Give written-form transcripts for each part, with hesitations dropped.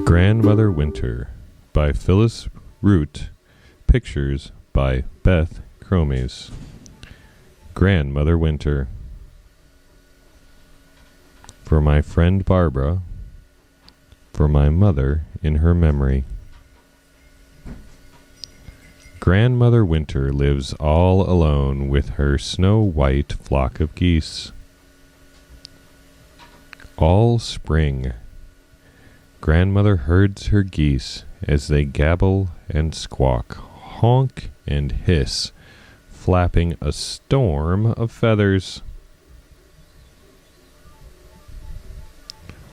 Grandmother Winter by Phyllis Root. Pictures by Beth Cromes. Grandmother Winter. For my friend Barbara, for my mother in her memory. Grandmother Winter lives all alone with her snow-white flock of geese. All spring, Grandmother herds her geese as they gabble and squawk, honk and hiss, flapping a storm of feathers.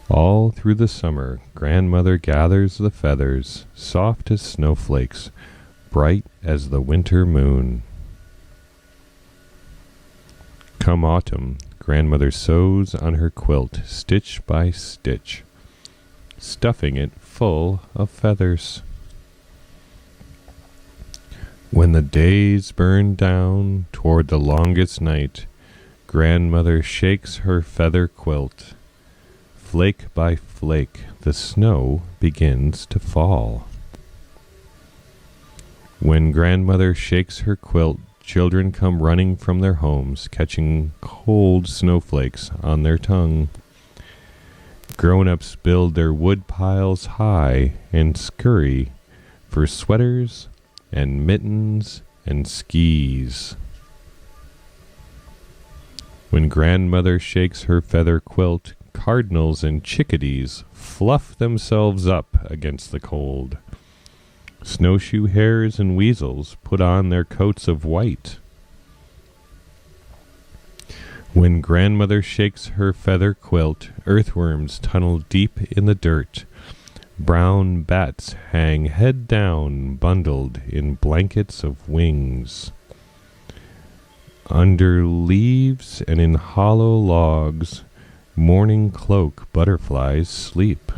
All through the summer, Grandmother gathers the feathers, soft as snowflakes, bright as the winter moon. Come autumn, Grandmother sews on her quilt, stitch by stitch, stuffing it full of feathers. When the days burn down toward the longest night, Grandmother shakes her feather quilt. Flake by flake, the snow begins to fall. When Grandmother shakes her quilt, children come running from their homes, catching cold snowflakes on their tongue. Grown-ups build their wood piles high and scurry for sweaters and mittens and skis. When Grandmother shakes her feather quilt, cardinals and chickadees fluff themselves up against the cold. Snowshoe hares and weasels put on their coats of white. When Grandmother shakes her feather quilt, earthworms tunnel deep in the dirt. Brown bats hang head down, bundled in blankets of wings. Under leaves and in hollow logs, morning cloak butterflies sleep.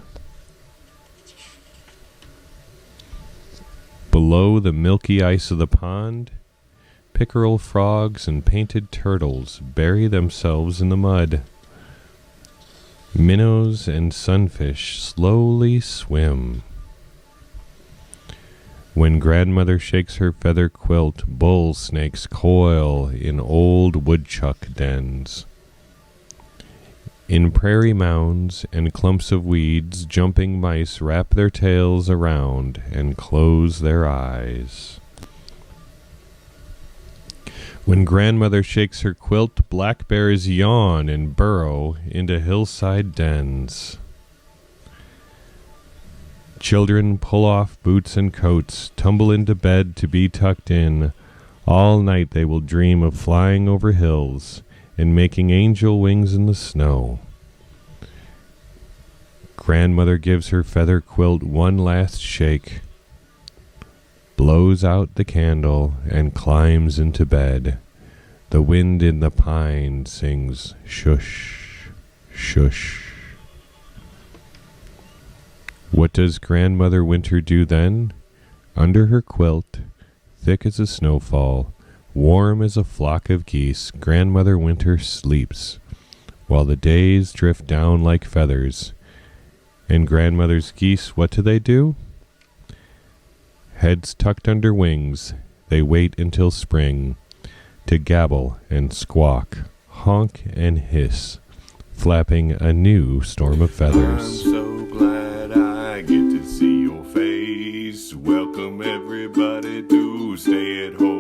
Below the milky ice of the pond, pickerel frogs and painted turtles bury themselves in the mud. Minnows and sunfish slowly swim. When Grandmother shakes her feather quilt, bull snakes coil in old woodchuck dens. In prairie mounds and clumps of weeds, jumping mice wrap their tails around and close their eyes. When Grandmother shakes her quilt, black bears yawn and burrow into hillside dens. Children pull off boots and coats, tumble into bed to be tucked in. All night they will dream of flying over hills and making angel wings in the snow. Grandmother gives her feather quilt one last shake, blows out the candle, and climbs into bed. The wind in the pine sings shush, shush. What does Grandmother Winter do then? Under her quilt, thick as a snowfall, warm as a flock of geese, Grandmother Winter sleeps, while the days drift down like feathers. And Grandmother's geese, what do? Heads tucked under wings, they wait until spring to gabble and squawk, honk and hiss, flapping a new storm of feathers. I'm so glad I get to see your face. Welcome everybody to stay at home.